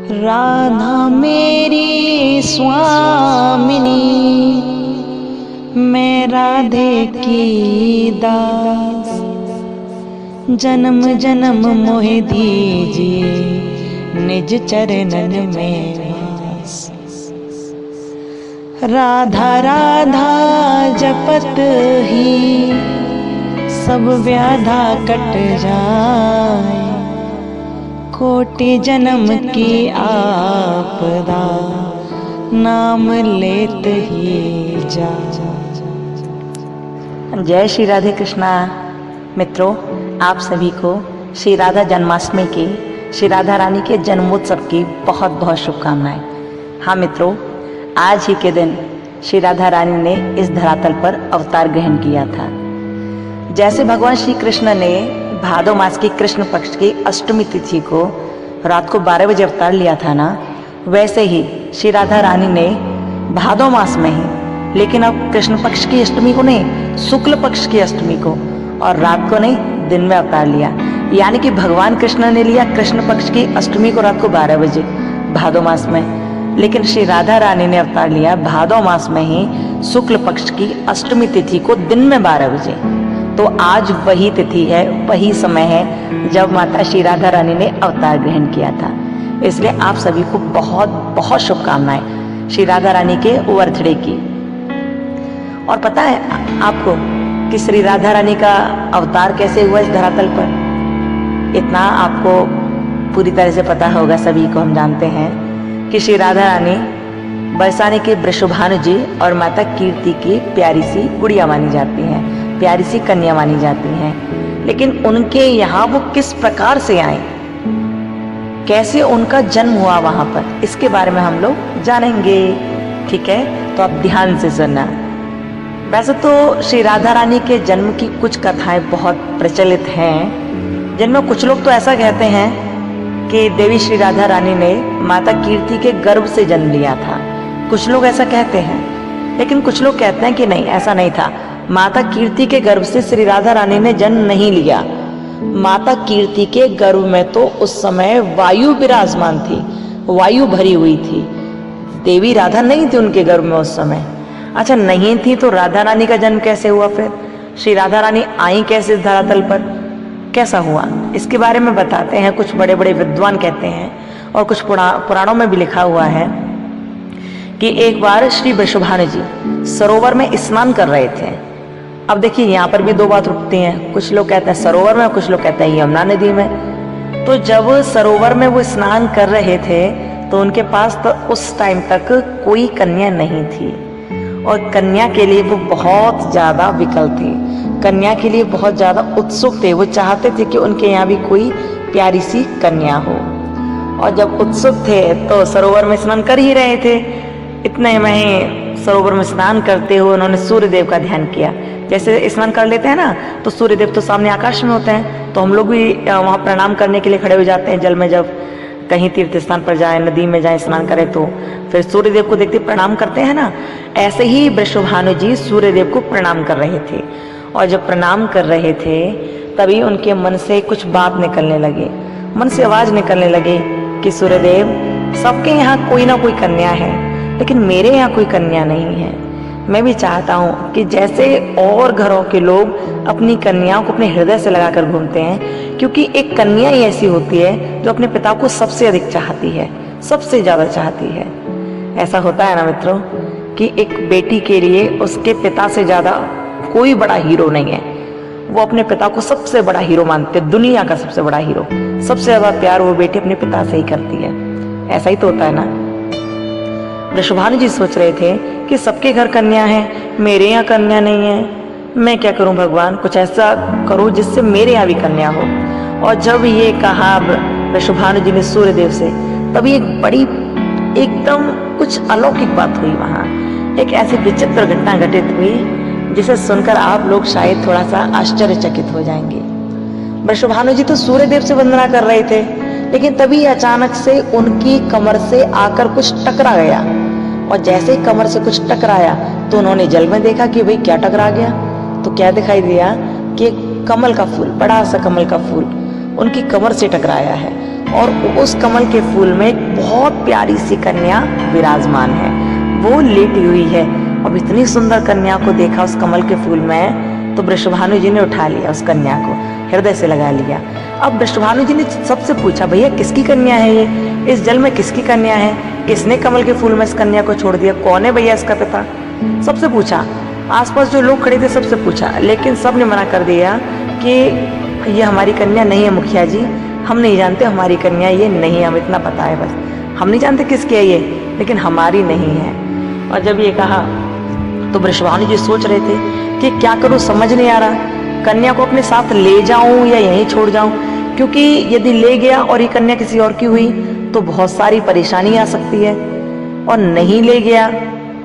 राधा मेरी स्वामिनी, मैं राधे की दास। जन्म जन्म मोहि दीजिए निज चरणन में वास। राधा राधा जपत ही सब व्याधा कट जाए। कोटि जन्म की आपदा नाम लेत ही जा। जय श्री राधे कृष्णा। मित्रों, आप सभी को श्री राधा जन्माष्टमी की, श्री राधा रानी के जन्मोत्सव की बहुत बहुत शुभकामनाएं। हाँ मित्रों, आज ही के दिन श्री राधा रानी ने इस धरातल पर अवतार ग्रहण किया था। जैसे भगवान श्री कृष्ण ने भादो मास की कृष्ण पक्ष की अष्टमी तिथि को रात को 12 बजे अवतार लिया था ना, वैसे ही श्री राधा रानी ने भादो मास में ही, लेकिन अब कृष्ण पक्ष की अष्टमी को नहीं, शुक्ल पक्ष की अष्टमी को, और रात को नहीं, दिन में अवतार लिया। यानी कि भगवान कृष्ण ने लिया कृष्ण पक्ष की अष्टमी को रात को 12 बजे भादो मास में, लेकिन श्री राधा रानी ने अवतार लिया भादो मास में ही शुक्ल पक्ष की अष्टमी तिथि को दिन में 12 बजे। तो आज वही तिथि है, वही समय है जब माता श्री राधा रानी ने अवतार ग्रहण किया था। इसलिए आप सभी को बहुत बहुत शुभकामनाएं श्री राधा रानी के बर्थडे की। और पता है आपको कि श्री राधा रानी का अवतार कैसे हुआ इस धरातल पर? इतना आपको पूरी तरह से पता होगा, सभी को हम जानते हैं कि श्री राधा रानी बरसाने के वृषभानु जी और माता कीर्ति की प्यारी सी गुड़िया मानी जाती हैं, प्यारी सी कन्या मानी जाती हैं। लेकिन उनके यहाँ वो किस प्रकार से आए, कैसे उनका जन्म हुआ वहां पर, इसके बारे में हम लोग जानेंगे। ठीक है, तो आप ध्यान से सुनना। वैसे तो श्री राधा रानी के जन्म की कुछ कथाएं बहुत प्रचलित हैं, जिनमें कुछ लोग तो ऐसा कहते हैं कि देवी श्री राधा रानी ने माता कीर्ति के गर्भ से जन्म लिया था। कुछ लोग ऐसा कहते हैं, लेकिन कुछ लोग कहते हैं कि नहीं, ऐसा नहीं था। माता कीर्ति के गर्भ से श्री राधा रानी ने जन्म नहीं लिया। माता कीर्ति के गर्भ में तो उस समय वायु विराजमान थी, वायु भरी हुई थी। देवी राधा नहीं थी उनके गर्भ में उस समय। अच्छा, नहीं थी तो राधा रानी का जन्म कैसे हुआ? फिर श्री राधा रानी आई कैसे इस धरातल पर, कैसा हुआ, इसके बारे में बताते हैं। कुछ बड़े बड़े विद्वान कहते हैं और कुछ पुराणों में भी लिखा हुआ है कि एक बार श्री वृषभानु जी सरोवर में स्नान कर रहे थे। अब देखिए, यहाँ पर भी दो बात उठती हैं। कुछ लोग कहते हैं सरोवर में, कुछ लोग कहते हैं यमुना नदी में। तो जब सरोवर में वो स्नान कर रहे थे तो उनके पास तो उस टाइम तक कोई कन्या नहीं थी, और कन्या के लिए वो बहुत ज्यादा विकल थी, कन्या के लिए बहुत ज्यादा उत्सुक थे। वो चाहते थे कि उनके यहाँ भी कोई प्यारी सी कन्या हो। और जब उत्सुक थे तो सरोवर में स्नान कर ही रहे थे। इतने में ही सरोवर में स्नान करते हुए उन्होंने सूर्य देव का ध्यान किया। जैसे स्नान कर लेते हैं ना, तो सूर्य देव तो सामने आकाश में होते हैं, तो हम लोग भी वहाँ प्रणाम करने के लिए खड़े हो जाते हैं। जल में जब कहीं तीर्थ स्थान पर जाए, नदी में जाए स्नान करें, तो फिर सूर्य देव को देखते प्रणाम करते हैं ना। ऐसे ही वृषभानु जी सूर्य देव को प्रणाम कर रहे थे, और जब प्रणाम कर रहे थे तभी उनके मन से कुछ बात निकलने लगे, मन से आवाज निकलने लगे कि सूर्यदेव, सबके यहाँ कोई ना कोई कन्या है, लेकिन मेरे यहाँ कोई कन्या नहीं है। मैं भी चाहता हूँ कि जैसे और घरों के लोग अपनी कन्याओं को अपने हृदय से लगाकर घूमते हैं, क्योंकि एक कन्या ही ऐसी होती है जो अपने पिता को सबसे अधिक चाहती है, सबसे ज्यादा चाहती है। ऐसा होता है ना मित्रों कि एक बेटी के लिए उसके पिता से ज्यादा कोई बड़ा हीरो नहीं है। वो अपने पिता को सबसे बड़ा हीरो मानते, दुनिया का सबसे बड़ा हीरो। सबसे ज्यादा प्यार वो बेटी अपने पिता से ही करती है। ऐसा ही तो होता है ना। वृषभानु जी सोच रहे थे कि सबके घर कन्या है, मेरे यहाँ कन्या नहीं है। मैं क्या करूं भगवान, कुछ ऐसा करो जिससे मेरे यहाँ भी कन्या हो। और जब ये कहा वृषभानु जी ने सूर्य देव से, तभी एक बड़ी एकदम कुछ अलौकिक बात हुई। वहां एक ऐसी विचित्र घटना घटित हुई जिसे सुनकर आप लोग शायद थोड़ा सा आश्चर्यचकित हो जाएंगे। वृषभानु जी तो सूर्य देव से वंदना कर रहे थे, लेकिन तभी अचानक से उनकी कमर से आकर कुछ टकरा गया, और जैसे ही कमर से कुछ टकराया तो उन्होंने जल में देखा कि भाई क्या टकरा गया। तो क्या दिखाई दिया कि एक कमल का फूल, बड़ा सा कमल का फूल उनकी कमर से टकराया है, और उस कमल के फूल में एक बहुत प्यारी सी कन्या विराजमान है, वो लेटी हुई है। अब इतनी सुंदर कन्या को देखा उस कमल के फूल में, तो वृषभानु जी ने उठा लिया उस कन्या को, हृदय से लगा लिया। अब वृषभानु जी ने सबसे पूछा, भैया किसकी कन्या है ये, इस जल में किसकी कन्या है, किसने कमल के फूल में इस कन्या को छोड़ दिया, कौन है भैया इसका पिता। सबसे पूछा, आसपास जो लोग खड़े थे सबसे पूछा, लेकिन सब ने मना कर दिया कि ये हमारी कन्या नहीं है मुखिया जी, हम नहीं जानते, हमारी कन्या ये नहीं है, हम इतना पता है बस, हम नहीं जानते किसकी है ये, लेकिन हमारी नहीं है। और जब ये कहा तो वृषभानु जी सोच रहे थे कि क्या करूं, समझ नहीं आ रहा, कन्या को अपने साथ ले जाऊं या यहीं छोड़ जाऊं, क्योंकि यदि ले गया और ये कन्या किसी और की हुई तो बहुत सारी परेशानी आ सकती है, और नहीं ले गया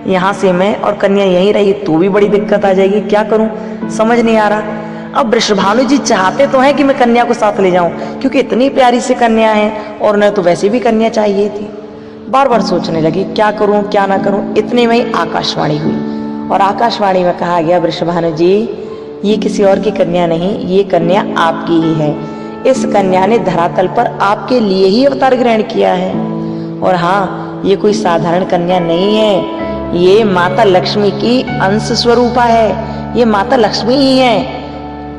यहाँ से मैं और कन्या यहीं रही तो भी बड़ी दिक्कत आ जाएगी, क्या करूं समझ नहीं आ रहा। अब वृषभानु जी चाहते तो हैं कि मैं कन्या को साथ ले जाऊं, क्योंकि इतनी प्यारी सी कन्या है और उन्हें तो वैसे भी कन्या चाहिए थी। बार बार सोचने लगी क्या करूं क्या ना करूं। इतने में ही आकाशवाणी हुई, और आकाशवाणी में कहा गया, वृषभानु जी ये किसी और की कन्या नहीं, ये कन्या आपकी ही है, इस कन्या ने धरातल पर आपके लिए ही अवतार ग्रहण किया है। और हाँ, ये कोई साधारण कन्या नहीं है, ये माता लक्ष्मी की अंश स्वरूपा है, ये माता लक्ष्मी ही है।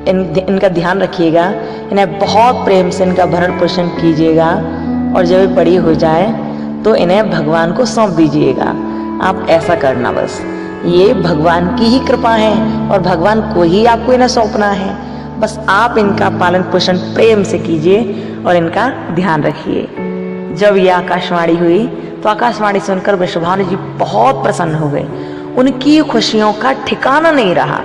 इनका ध्यान रखिएगा, इन्हें बहुत प्रेम से इनका भरण पोषण कीजिएगा, और जब ये बड़ी हो जाए तो इन्हें भगवान को सौंप दीजिएगा। आप ऐसा करना, बस ये भगवान की ही कृपा है और भगवान को ही आपको इन्हें सौंपना है। बस आप इनका पालन पोषण प्रेम से कीजिए और इनका ध्यान रखिए। जब ये आकाशवाणी हुई तो आकाशवाणी सुनकर वृषभानु जी बहुत प्रसन्न हो गए। उनकी खुशियों का ठिकाना नहीं रहा।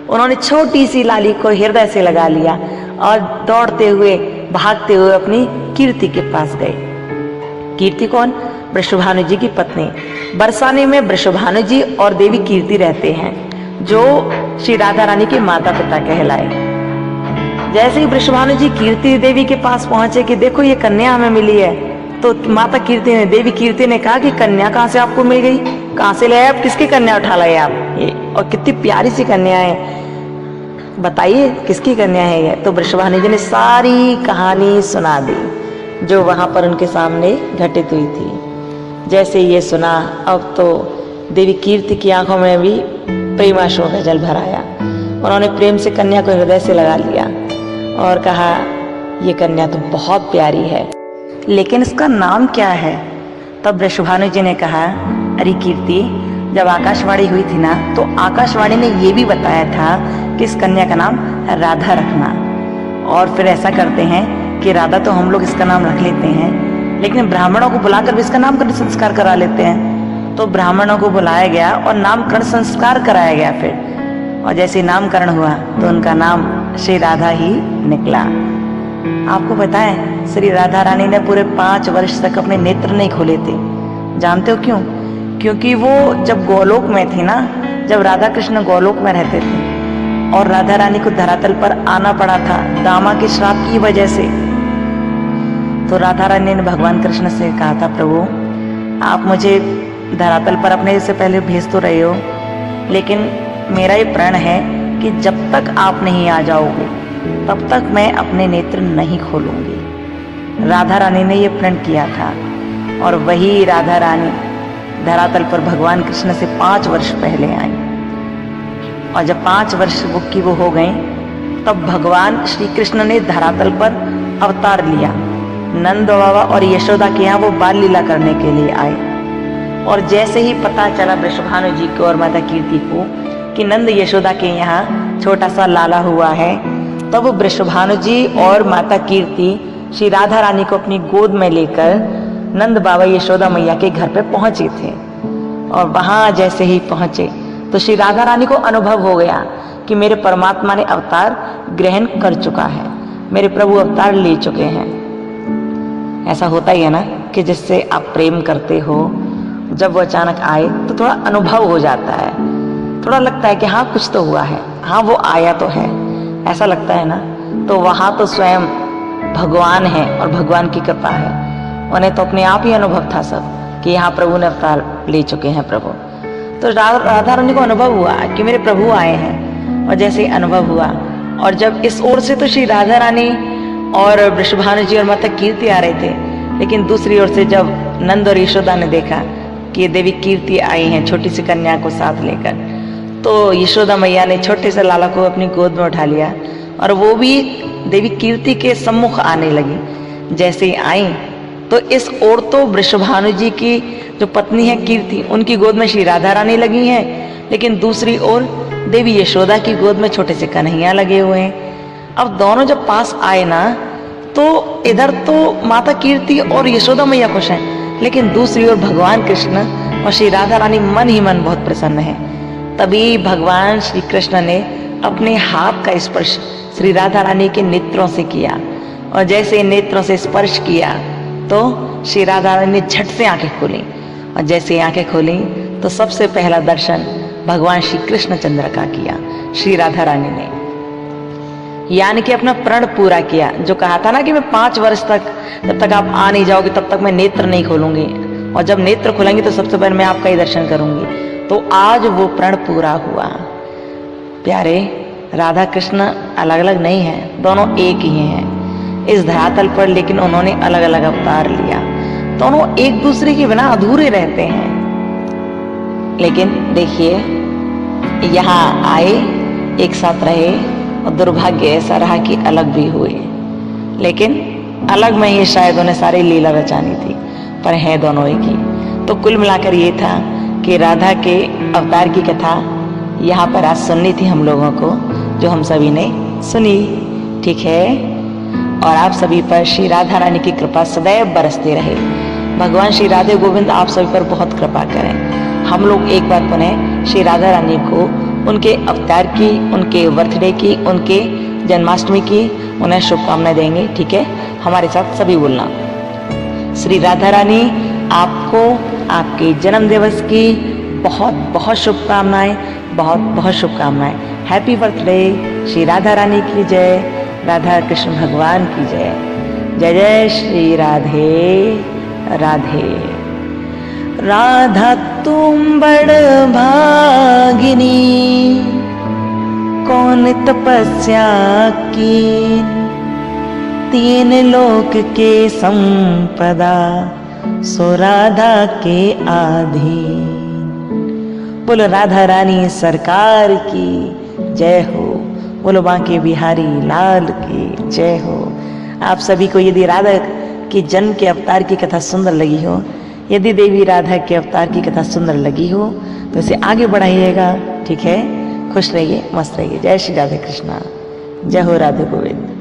उन्होंने छोटी सी लाली को हृदय से लगा लिया और दौड़ते हुए भागते हुए अपनी कीर्ति के पास गए। कीर्ति कौन? वृषभानु जी की पत्नी। बरसाने में वृषभानु जी और देवी कीर्ति रहते हैं, जो श्री राधा रानी के माता पिता कहलाए। जैसे ही वृषभानु जी कीर्ति देवी के पास पहुंचे कि देखो ये कन्या हमें मिली है, तो माता कीर्ति ने, देवी कीर्ति ने कहा कि कन्या कहाँ से आपको मिल गई, कहाँ से ले आए आप, किसकी कन्या उठा लाए आप ये, और कितनी प्यारी सी कन्या है, बताइए किसकी कन्या है ये। तो वृषभानु जी ने सारी कहानी सुना दी जो वहां पर उनके सामने घटित हुई थी। जैसे ये सुना, अब तो देवी कीर्ति की आंखों में भी प्रेमाश्रु का जल भर आया। उन्होंने प्रेम से कन्या को हृदय से लगा लिया और कहा, ये कन्या तो बहुत प्यारी है, लेकिन इसका नाम क्या है। तब वृषभानु जी ने कहा, अरे कीर्ति, जब आकाशवाणी हुई थी ना, तो आकाशवाणी ने ये भी बताया था कि इस कन्या का नाम राधा रखना। और फिर ऐसा करते हैं कि राधा तो हम लोग इसका नाम रख लेते हैं, लेकिन ब्राह्मणों को बुलाकर भी इसका नामकरण संस्कार करा लेते हैं। तो ब्राह्मणों को बुलाया गया और नामकरण संस्कार कराया गया फिर, और जैसे नामकरण हुआ तो उनका नाम श्री राधा ही निकला। आपको पता है, श्री राधा रानी ने पूरे 5 वर्ष तक अपने नेत्र नहीं खोले थे। जानते हो क्यों? क्योंकि वो जब गोलोक में थी ना, जब राधा कृष्ण गोलोक में रहते थे और राधा रानी को धरातल पर आना पड़ा था दामा के श्राप की वजह से, तो राधा रानी ने भगवान कृष्ण से कहा था, प्रभु आप मुझे धरातल पर अपने से पहले भेज तो रहे हो, लेकिन मेरा ये प्रण है कि जब तक आप नहीं आ जाओगे तब तक मैं अपने नेत्र नहीं खोलूंगी। राधा रानी ने ये प्रण किया था, और वही राधा रानी धरातल पर भगवान कृष्ण से 5 वर्ष पहले आई। और जब 5 वर्ष की वो हो गई, तब भगवान श्री कृष्ण ने धरातल पर अवतार लिया। नंद बाबा और यशोदा के यहाँ वो बाल लीला करने के लिए आए। और जैसे ही पता चला वृषभानु जी को और माता कीर्ति को कि नंद यशोदा के यहाँ छोटा सा लाला हुआ है, तब वृषभानु जी और माता कीर्ति श्री राधा रानी को अपनी गोद में लेकर नंद बाबा यशोदा मैया के घर पे पहुंचे थे। और वहां जैसे ही पहुंचे तो श्री राधा रानी को अनुभव हो गया कि मेरे परमात्मा ने अवतार ग्रहण कर चुका है, मेरे प्रभु अवतार ले चुके हैं। ऐसा होता ही है ना कि जिससे आप प्रेम करते हो, जब वो अचानक आए तो थोड़ा अनुभव हो जाता है, थोड़ा लगता है कि हाँ कुछ तो हुआ है, हाँ वो आया तो है, ऐसा लगता है ना। तो वहां तो स्वयं भगवान है और भगवान की कृपा है। उन्हें तो अपने आप ही अनुभव था सब कि यहाँ प्रभु ने अवतार ले चुके हैं प्रभु। तो राधा रानी को अनुभव हुआ कि मेरे प्रभु आए हैं। और जैसे ही अनुभव हुआ, और जब इस ओर से तो श्री राधा रानी और वृषभानु जी और माता कीर्ति आ रहे थे, लेकिन दूसरी ओर से जब नंद और यशोदा ने देखा कि ये देवी कीर्ति आई हैं छोटी सी कन्या को साथ लेकर, तो यशोदा मैया ने छोटे से लाला को अपनी गोद में उठा लिया और वो भी देवी कीर्ति के सम्मुख आने लगी। जैसे ही आई तो इस ओर तो वृषभानु जी की जो पत्नी है कीर्ति, उनकी गोद में श्री राधा रानी लगी हैं, लेकिन दूसरी ओर देवी यशोदा की गोद में छोटे से कन्हैया लगे हुए हैं। अब दोनों जब पास आए ना, तो इधर तो माता कीर्ति और यशोदा मैया खुश हैं, लेकिन दूसरी ओर भगवान कृष्ण और श्री राधा रानी मन ही मन बहुत प्रसन्न है। तभी भगवान श्री कृष्ण ने अपने हाथ का स्पर्श श्री राधा रानी के नेत्रों से किया, और जैसे नेत्रों से स्पर्श किया तो श्री राधा रानी ने झट से आंखें खोली, और जैसे आंखें खोली तो सबसे पहला दर्शन भगवान श्री कृष्णचंद्र का किया श्री राधा रानी ने, यानी कि अपना प्रण पूरा किया। जो कहा था ना कि मैं 5 वर्ष तक, जब तक आप आ नहीं जाओगे तब तक मैं नेत्र नहीं खोलूंगी, और जब नेत्र खोलेंगे तो सबसे पहले मैं आपका ही दर्शन करूंगी। तो आज वो प्रण पूरा हुआ। प्यारे, राधा कृष्ण अलग अलग नहीं है, दोनों एक ही हैं इस धरातल पर, लेकिन उन्होंने अलग अलग अवतार लिया। दोनों एक दूसरे के बिना अधूरे रहते हैं। लेकिन देखिए, यहाँ आए, एक साथ रहे, और दुर्भाग्य ऐसा रहा कि अलग भी हुए। लेकिन अलग में ये शायद उन्हें सारी लीला रचानी थी, पर हैं दोनों एक ही। तो कुल मिलाकर ये था कि राधा के अवतार की कथा यहाँ पर आज सुननी थी हम लोगों को, जो हम सभी ने सुनी। ठीक है, और आप सभी पर श्री राधा रानी की कृपा सदैव बरसती रहे। भगवान श्री राधे गोविंद आप सभी पर बहुत कृपा करें। हम लोग एक बार पुनः श्री राधा रानी को उनके अवतार की, उनके बर्थडे की, उनके जन्माष्टमी की उन्हें शुभकामनाएं देंगे। ठीक है, हमारे साथ सभी बोलना। श्री राधा रानी आपको आपके जन्म दिवस की बहुत बहुत शुभकामनाएं, बहुत बहुत शुभकामनाएं। Happy birthday. श्री राधा रानी की जय, राधा कृष्ण भगवान की जय। जय जय श्री राधे राधे। राधा तुम बड़ भागिनी, कौन तपस्या की, 3 लोक के संपदा, सो राधा के आधीन। बोलो राधा रानी सरकार की जय हो। बोलो बांके बिहारी लाल की जय हो। आप सभी को यदि राधा की जन्म के अवतार की कथा सुंदर लगी हो, यदि देवी राधा के अवतार की कथा सुंदर लगी हो, तो इसे आगे बढ़ाइएगा। ठीक है, खुश रहिए, मस्त रहिए। जय श्री राधे कृष्णा। जय हो राधे गोविंद।